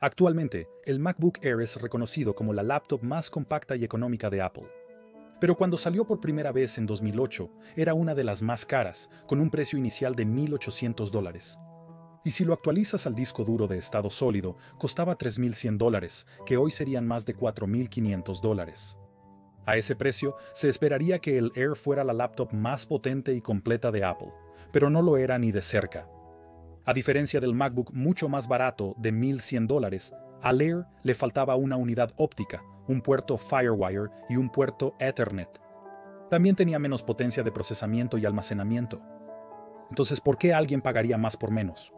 Actualmente, el MacBook Air es reconocido como la laptop más compacta y económica de Apple. Pero cuando salió por primera vez en 2008, era una de las más caras, con un precio inicial de $1,800. Y si lo actualizas al disco duro de estado sólido, costaba $3,100, que hoy serían más de $4,500. A ese precio, se esperaría que el Air fuera la laptop más potente y completa de Apple, pero no lo era ni de cerca. A diferencia del MacBook mucho más barato de $1,100, al Air le faltaba una unidad óptica, un puerto Firewire y un puerto Ethernet. También tenía menos potencia de procesamiento y almacenamiento. Entonces, ¿por qué alguien pagaría más por menos?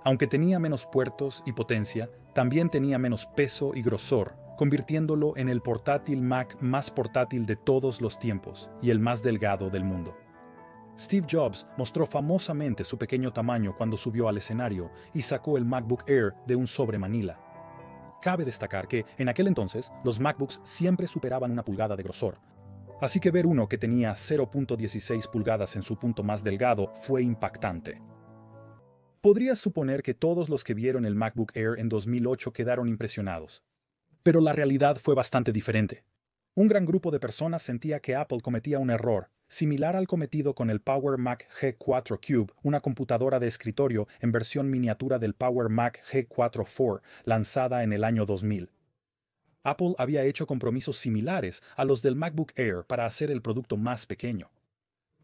Aunque tenía menos puertos y potencia, también tenía menos peso y grosor, convirtiéndolo en el portátil Mac más portátil de todos los tiempos y el más delgado del mundo. Steve Jobs mostró famosamente su pequeño tamaño cuando subió al escenario y sacó el MacBook Air de un sobre Manila. Cabe destacar que, en aquel entonces, los MacBooks siempre superaban una pulgada de grosor. Así que ver uno que tenía 0.16 pulgadas en su punto más delgado fue impactante. Podrías suponer que todos los que vieron el MacBook Air en 2008 quedaron impresionados. Pero la realidad fue bastante diferente. Un gran grupo de personas sentía que Apple cometía un error, similar al cometido con el Power Mac G4 Cube, una computadora de escritorio en versión miniatura del Power Mac G4 4, lanzada en el año 2000. Apple había hecho compromisos similares a los del MacBook Air para hacer el producto más pequeño.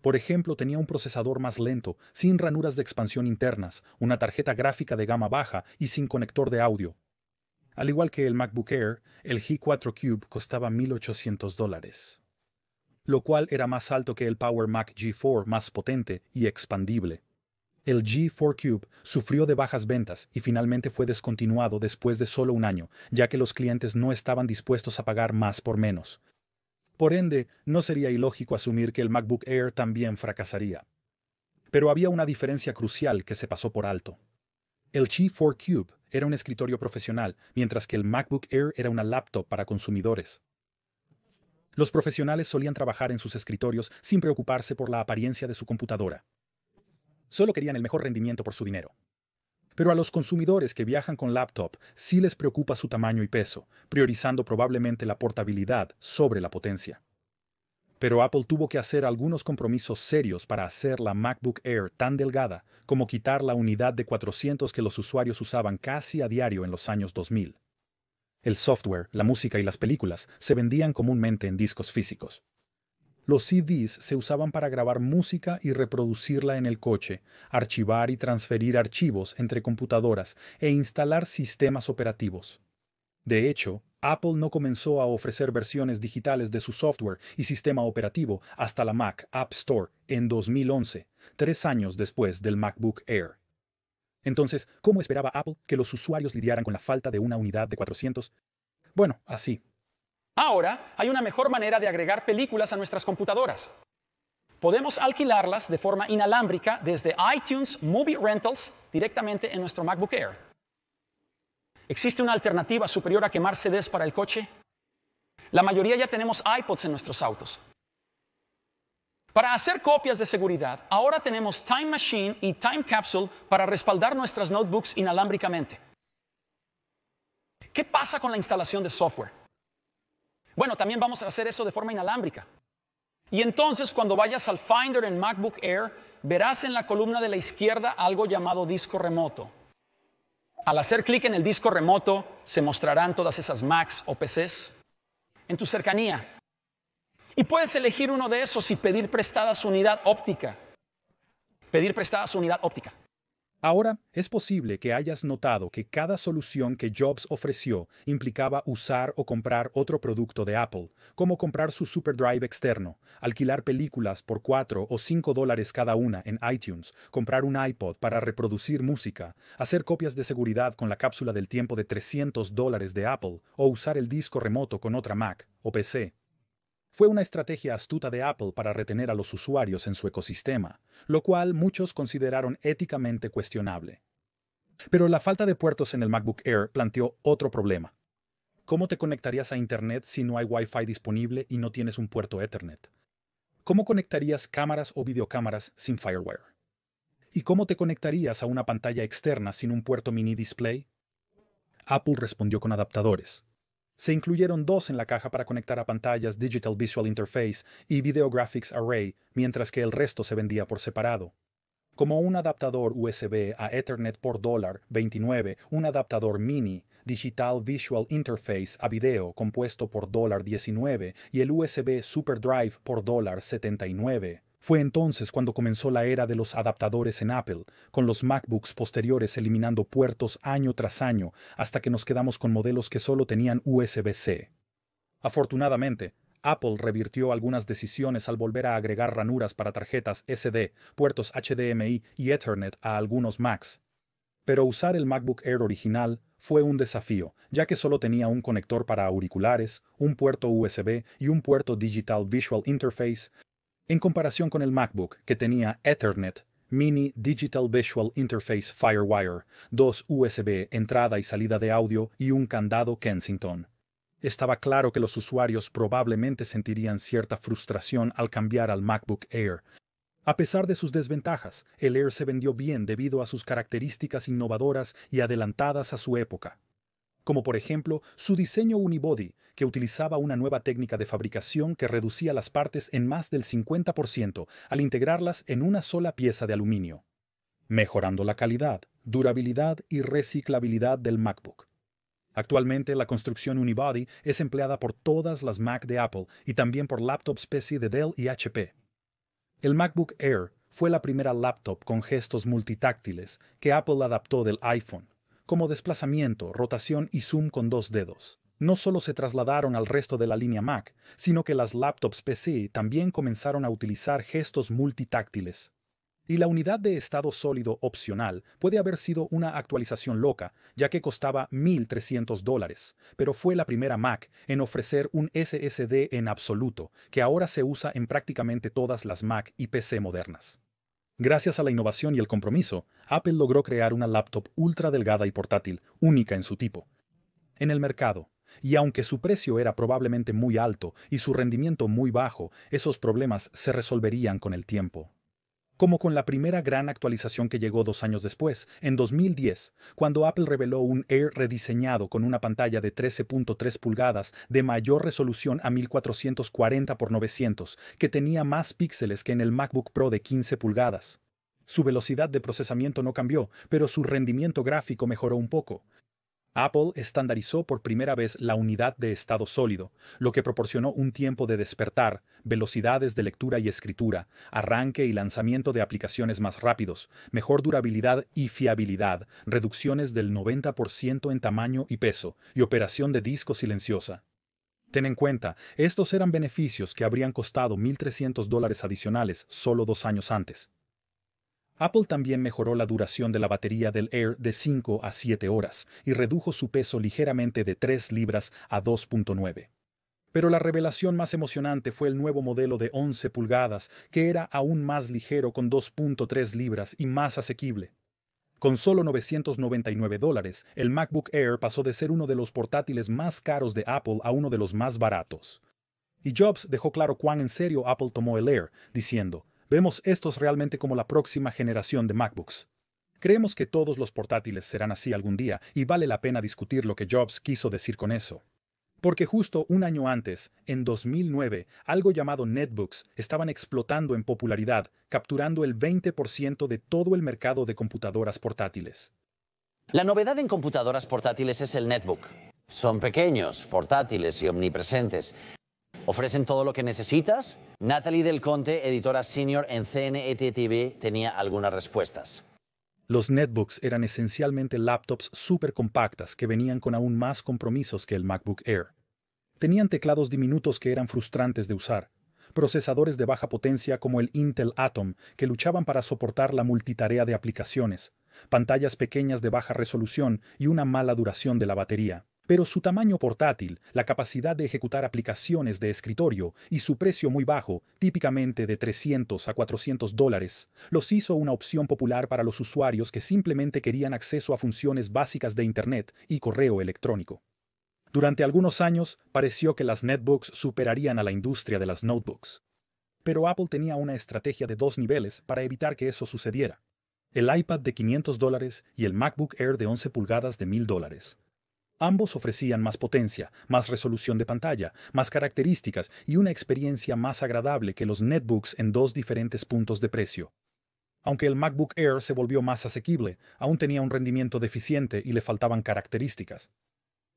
Por ejemplo, tenía un procesador más lento, sin ranuras de expansión internas, una tarjeta gráfica de gama baja y sin conector de audio. Al igual que el MacBook Air, el G4 Cube costaba $1,800, lo cual era más alto que el Power Mac G4 más potente y expandible. El G4 Cube sufrió de bajas ventas y finalmente fue descontinuado después de solo un año, ya que los clientes no estaban dispuestos a pagar más por menos. Por ende, no sería ilógico asumir que el MacBook Air también fracasaría. Pero había una diferencia crucial que se pasó por alto. El G4 Cube era un escritorio profesional, mientras que el MacBook Air era una laptop para consumidores. Los profesionales solían trabajar en sus escritorios sin preocuparse por la apariencia de su computadora. Solo querían el mejor rendimiento por su dinero. Pero a los consumidores que viajan con laptop sí les preocupa su tamaño y peso, priorizando probablemente la portabilidad sobre la potencia. Pero Apple tuvo que hacer algunos compromisos serios para hacer la MacBook Air tan delgada como quitar la unidad de 400 que los usuarios usaban casi a diario en los años 2000. El software, la música y las películas se vendían comúnmente en discos físicos. Los CDs se usaban para grabar música y reproducirla en el coche, archivar y transferir archivos entre computadoras e instalar sistemas operativos. De hecho, Apple no comenzó a ofrecer versiones digitales de su software y sistema operativo hasta la Mac App Store en 2011, 3 años después del MacBook Air. Entonces, ¿cómo esperaba Apple que los usuarios lidiaran con la falta de una unidad de 400? Bueno, así. Ahora hay una mejor manera de agregar películas a nuestras computadoras. Podemos alquilarlas de forma inalámbrica desde iTunes Movie Rentals directamente en nuestro MacBook Air. ¿Existe una alternativa superior a quemar CDs para el coche? La mayoría ya tenemos iPods en nuestros autos. Para hacer copias de seguridad, ahora tenemos Time Machine y Time Capsule para respaldar nuestras notebooks inalámbricamente. ¿Qué pasa con la instalación de software? Bueno, también vamos a hacer eso de forma inalámbrica. Y entonces, cuando vayas al Finder en MacBook Air, verás en la columna de la izquierda algo llamado disco remoto. Al hacer clic en el disco remoto, se mostrarán todas esas Macs o PCs en tu cercanía. Y puedes elegir uno de esos y pedir prestada su unidad óptica. Ahora, es posible que hayas notado que cada solución que Jobs ofreció implicaba usar o comprar otro producto de Apple, como comprar su SuperDrive externo, alquilar películas por $4 o $5 cada una en iTunes, comprar un iPod para reproducir música, hacer copias de seguridad con la cápsula del tiempo de $300 de Apple o usar el disco remoto con otra Mac o PC. Fue una estrategia astuta de Apple para retener a los usuarios en su ecosistema, lo cual muchos consideraron éticamente cuestionable. Pero la falta de puertos en el MacBook Air planteó otro problema. ¿Cómo te conectarías a Internet si no hay Wi-Fi disponible y no tienes un puerto Ethernet? ¿Cómo conectarías cámaras o videocámaras sin Firewire? ¿Y cómo te conectarías a una pantalla externa sin un puerto mini display? Apple respondió con adaptadores. Se incluyeron dos en la caja para conectar a pantallas Digital Visual Interface y Video Graphics Array, mientras que el resto se vendía por separado. Como un adaptador USB a Ethernet por $29, un adaptador mini Digital Visual Interface a video compuesto por $19 y el USB SuperDrive por $79. Fue entonces cuando comenzó la era de los adaptadores en Apple, con los MacBooks posteriores eliminando puertos año tras año hasta que nos quedamos con modelos que solo tenían USB-C. Afortunadamente, Apple revirtió algunas decisiones al volver a agregar ranuras para tarjetas SD, puertos HDMI y Ethernet a algunos Macs. Pero usar el MacBook Air original fue un desafío, ya que solo tenía un conector para auriculares, un puerto USB y un puerto Digital Visual Interface, en comparación con el MacBook, que tenía Ethernet, Mini Digital Visual Interface Firewire, dos USB entrada y salida de audio y un candado Kensington. Estaba claro que los usuarios probablemente sentirían cierta frustración al cambiar al MacBook Air. A pesar de sus desventajas, el Air se vendió bien debido a sus características innovadoras y adelantadas a su época, como por ejemplo su diseño unibody, que utilizaba una nueva técnica de fabricación que reducía las partes en más del 50% al integrarlas en una sola pieza de aluminio, mejorando la calidad, durabilidad y reciclabilidad del MacBook. Actualmente la construcción unibody es empleada por todas las Mac de Apple y también por laptops PC de Dell y HP. El MacBook Air fue la primera laptop con gestos multitáctiles que Apple adaptó del iPhone, como desplazamiento, rotación y zoom con 2 dedos. No solo se trasladaron al resto de la línea Mac, sino que las laptops PC también comenzaron a utilizar gestos multitáctiles. Y la unidad de estado sólido opcional puede haber sido una actualización loca, ya que costaba $1,300, pero fue la primera Mac en ofrecer un SSD en absoluto, que ahora se usa en prácticamente todas las Mac y PC modernas. Gracias a la innovación y el compromiso, Apple logró crear una laptop ultra delgada y portátil, única en su tipo, en el mercado. Y aunque su precio era probablemente muy alto y su rendimiento muy bajo, esos problemas se resolverían con el tiempo. Como con la primera gran actualización que llegó 2 años después, en 2010, cuando Apple reveló un Air rediseñado con una pantalla de 13.3 pulgadas de mayor resolución a 1440 x 900, que tenía más píxeles que en el MacBook Pro de 15 pulgadas. Su velocidad de procesamiento no cambió, pero su rendimiento gráfico mejoró un poco. Apple estandarizó por primera vez la unidad de estado sólido, lo que proporcionó un tiempo de despertar, velocidades de lectura y escritura, arranque y lanzamiento de aplicaciones más rápidos, mejor durabilidad y fiabilidad, reducciones del 90% en tamaño y peso, y operación de disco silenciosa. Ten en cuenta, estos eran beneficios que habrían costado $1,300 adicionales solo 2 años antes. Apple también mejoró la duración de la batería del Air de 5 a 7 horas y redujo su peso ligeramente de 3 libras a 2.9. Pero la revelación más emocionante fue el nuevo modelo de 11 pulgadas, que era aún más ligero con 2.3 libras y más asequible. Con solo $999, el MacBook Air pasó de ser uno de los portátiles más caros de Apple a uno de los más baratos. Y Jobs dejó claro cuán en serio Apple tomó el Air, diciendo: "Vemos estos realmente como la próxima generación de MacBooks. Creemos que todos los portátiles serán así algún día y vale la pena discutir lo que Jobs quiso decir con eso. Porque justo un año antes, en 2009, algo llamado netbooks estaban explotando en popularidad, capturando el 20% de todo el mercado de computadoras portátiles. La novedad en computadoras portátiles es el netbook. Son pequeños, portátiles y omnipresentes. ¿Ofrecen todo lo que necesitas? Natalie Del Conte, editora senior en CNET TV, tenía algunas respuestas. Los netbooks eran esencialmente laptops súper compactas que venían con aún más compromisos que el MacBook Air. Tenían teclados diminutos que eran frustrantes de usar, procesadores de baja potencia como el Intel Atom que luchaban para soportar la multitarea de aplicaciones, pantallas pequeñas de baja resolución y una mala duración de la batería. Pero su tamaño portátil, la capacidad de ejecutar aplicaciones de escritorio y su precio muy bajo, típicamente de $300 a $400, los hizo una opción popular para los usuarios que simplemente querían acceso a funciones básicas de Internet y correo electrónico. Durante algunos años, pareció que las netbooks superarían a la industria de las notebooks. Pero Apple tenía una estrategia de 2 niveles para evitar que eso sucediera: el iPad de $500 y el MacBook Air de 11 pulgadas de $1,000. Ambos ofrecían más potencia, más resolución de pantalla, más características y una experiencia más agradable que los netbooks en dos diferentes puntos de precio. Aunque el MacBook Air se volvió más asequible, aún tenía un rendimiento deficiente y le faltaban características.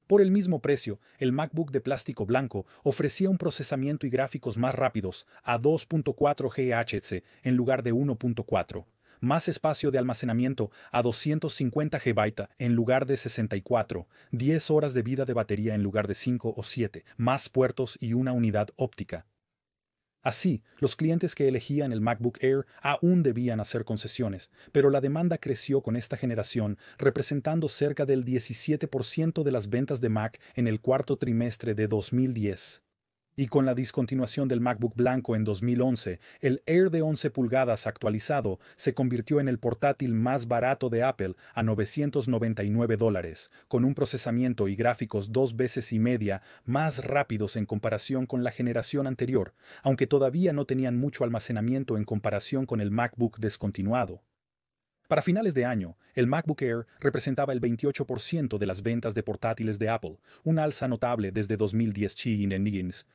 Por el mismo precio, el MacBook de plástico blanco ofrecía un procesamiento y gráficos más rápidos a 2.4 GHz en lugar de 1.4, más espacio de almacenamiento a 250 GB en lugar de 64, 10 horas de vida de batería en lugar de 5 o 7, más puertos y una unidad óptica. Así, los clientes que elegían el MacBook Air aún debían hacer concesiones, pero la demanda creció con esta generación, representando cerca del 17% de las ventas de Mac en el cuarto trimestre de 2010. Y con la discontinuación del MacBook blanco en 2011, el Air de 11 pulgadas actualizado se convirtió en el portátil más barato de Apple a $999, con un procesamiento y gráficos 2 veces y media más rápidos en comparación con la generación anterior, aunque todavía no tenían mucho almacenamiento en comparación con el MacBook descontinuado. Para finales de año, el MacBook Air representaba el 28% de las ventas de portátiles de Apple, un alza notable desde 2010.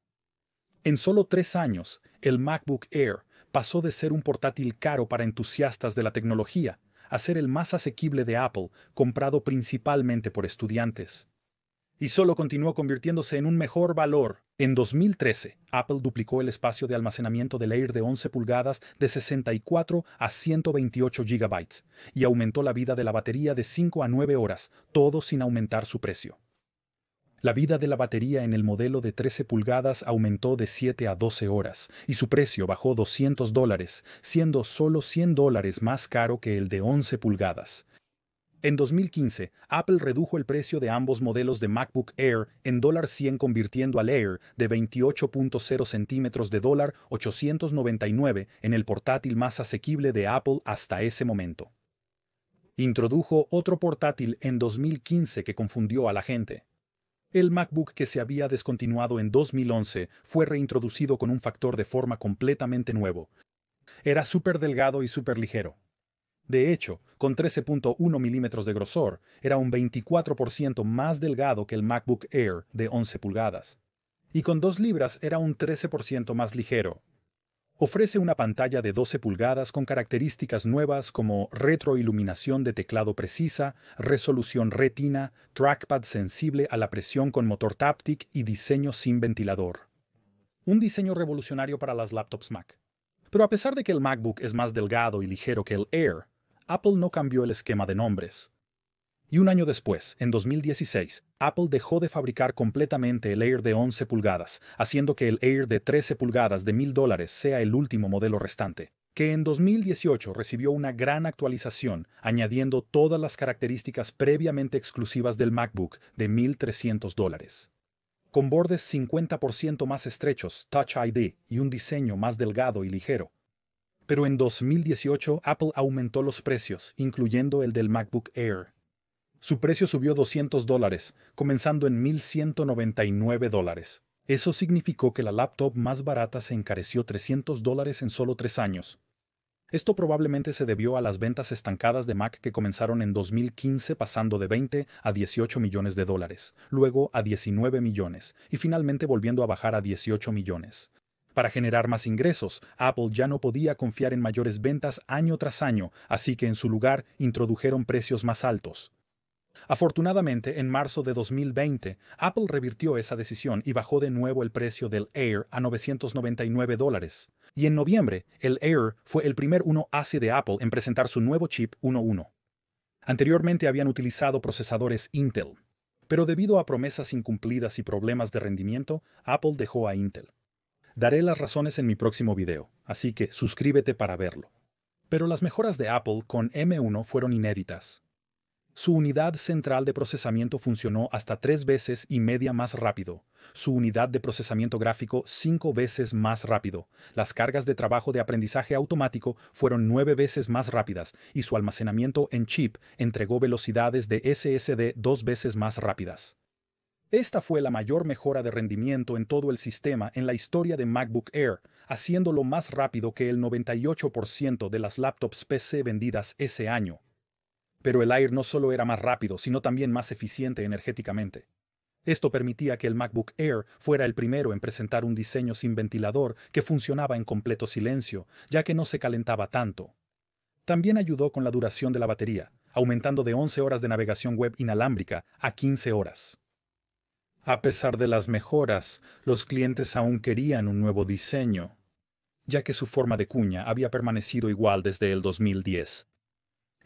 En solo 3 años, el MacBook Air pasó de ser un portátil caro para entusiastas de la tecnología a ser el más asequible de Apple, comprado principalmente por estudiantes. Y solo continuó convirtiéndose en un mejor valor. En 2013, Apple duplicó el espacio de almacenamiento del Air de 11 pulgadas de 64 a 128 GB y aumentó la vida de la batería de 5 a 9 horas, todo sin aumentar su precio. La vida de la batería en el modelo de 13 pulgadas aumentó de 7 a 12 horas y su precio bajó $200, siendo solo $100 más caro que el de 11 pulgadas. En 2015, Apple redujo el precio de ambos modelos de MacBook Air en $100, convirtiendo al Air de 28.0 centímetros de $899 en el portátil más asequible de Apple hasta ese momento. Introdujo otro portátil en 2015 que confundió a la gente. El MacBook que se había descontinuado en 2011 fue reintroducido con un factor de forma completamente nuevo. Era súper delgado y súper ligero. De hecho, con 13.1 milímetros de grosor, era un 24% más delgado que el MacBook Air de 11 pulgadas. Y con 2 libras era un 13% más ligero. Ofrece una pantalla de 12 pulgadas con características nuevas como retroiluminación de teclado precisa, resolución retina, trackpad sensible a la presión con motor Taptic y diseño sin ventilador. Un diseño revolucionario para las laptops Mac. Pero a pesar de que el MacBook es más delgado y ligero que el Air, Apple no cambió el esquema de nombres. Y un año después, en 2016, Apple dejó de fabricar completamente el Air de 11 pulgadas, haciendo que el Air de 13 pulgadas de $1,000 sea el último modelo restante, que en 2018 recibió una gran actualización, añadiendo todas las características previamente exclusivas del MacBook de $1,300. Con bordes 50% más estrechos, Touch ID y un diseño más delgado y ligero. Pero en 2018 Apple aumentó los precios, incluyendo el del MacBook Air. Su precio subió $200, comenzando en $1,199. Eso significó que la laptop más barata se encareció $300 en solo 3 años. Esto probablemente se debió a las ventas estancadas de Mac que comenzaron en 2015 pasando de 20 a 18 millones de dólares, luego a 19 millones y finalmente volviendo a bajar a 18 millones. Para generar más ingresos, Apple ya no podía confiar en mayores ventas año tras año, así que en su lugar introdujeron precios más altos. Afortunadamente, en marzo de 2020, Apple revirtió esa decisión y bajó de nuevo el precio del Air a $999. Y en noviembre, el Air fue el primer 1AC de Apple en presentar su nuevo chip 1.1. Anteriormente habían utilizado procesadores Intel, pero debido a promesas incumplidas y problemas de rendimiento, Apple dejó a Intel. Daré las razones en mi próximo video, así que suscríbete para verlo. Pero las mejoras de Apple con M1 fueron inéditas. Su unidad central de procesamiento funcionó hasta 3 veces y media más rápido. Su unidad de procesamiento gráfico 5 veces más rápido. Las cargas de trabajo de aprendizaje automático fueron 9 veces más rápidas y su almacenamiento en chip entregó velocidades de SSD 2 veces más rápidas. Esta fue la mayor mejora de rendimiento en todo el sistema en la historia de MacBook Air, haciéndolo más rápido que el 98% de las laptops PC vendidas ese año. Pero el Air no solo era más rápido, sino también más eficiente energéticamente. Esto permitía que el MacBook Air fuera el primero en presentar un diseño sin ventilador que funcionaba en completo silencio, ya que no se calentaba tanto. También ayudó con la duración de la batería, aumentando de 11 horas de navegación web inalámbrica a 15 horas. A pesar de las mejoras, los clientes aún querían un nuevo diseño, ya que su forma de cuña había permanecido igual desde el 2010.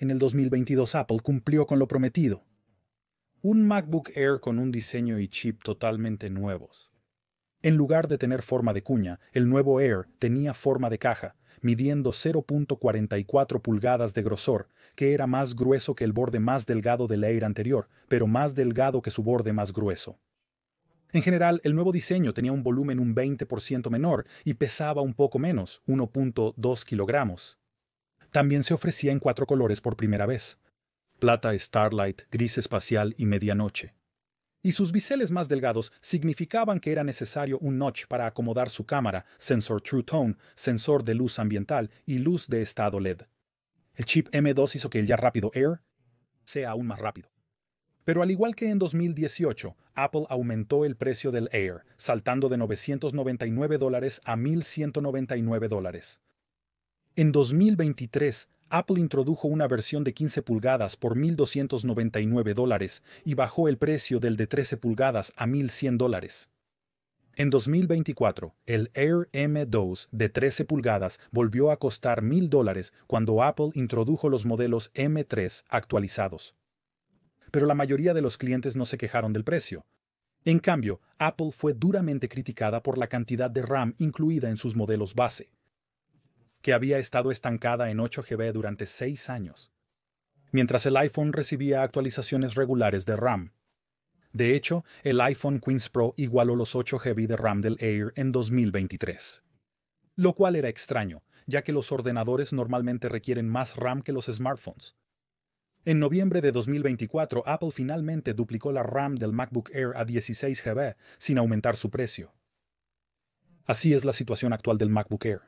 En el 2022 Apple cumplió con lo prometido. Un MacBook Air con un diseño y chip totalmente nuevos. En lugar de tener forma de cuña, el nuevo Air tenía forma de caja, midiendo 0.44 pulgadas de grosor, que era más grueso que el borde más delgado del Air anterior, pero más delgado que su borde más grueso. En general, el nuevo diseño tenía un volumen un 20% menor y pesaba un poco menos, 1.2 kilogramos. También se ofrecía en 4 colores por primera vez: plata, starlight, gris espacial y medianoche. Y sus biseles más delgados significaban que era necesario un notch para acomodar su cámara, sensor True Tone, sensor de luz ambiental y luz de estado LED. El chip M2 hizo que el ya rápido Air sea aún más rápido. Pero al igual que en 2018, Apple aumentó el precio del Air, saltando de $999 a $1,199. En 2023, Apple introdujo una versión de 15 pulgadas por $1,299 y bajó el precio del de 13 pulgadas a $1,100. En 2024, el Air M2 de 13 pulgadas volvió a costar $1,000 cuando Apple introdujo los modelos M3 actualizados. Pero la mayoría de los clientes no se quejaron del precio. En cambio, Apple fue duramente criticada por la cantidad de RAM incluida en sus modelos base, que había estado estancada en 8 GB durante 6 años, mientras el iPhone recibía actualizaciones regulares de RAM. De hecho, el iPhone XV Pro igualó los 8 GB de RAM del Air en 2023. Lo cual era extraño, ya que los ordenadores normalmente requieren más RAM que los smartphones. En noviembre de 2024, Apple finalmente duplicó la RAM del MacBook Air a 16 GB sin aumentar su precio. Así es la situación actual del MacBook Air.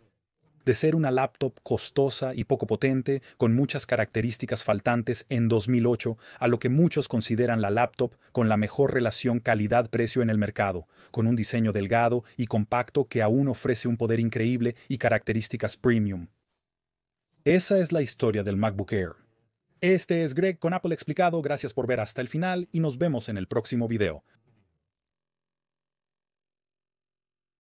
De ser una laptop costosa y poco potente, con muchas características faltantes en 2008, a lo que muchos consideran la laptop con la mejor relación calidad-precio en el mercado, con un diseño delgado y compacto que aún ofrece un poder increíble y características premium. Esa es la historia del MacBook Air. Este es Greg con Apple Explicado, gracias por ver hasta el final y nos vemos en el próximo video.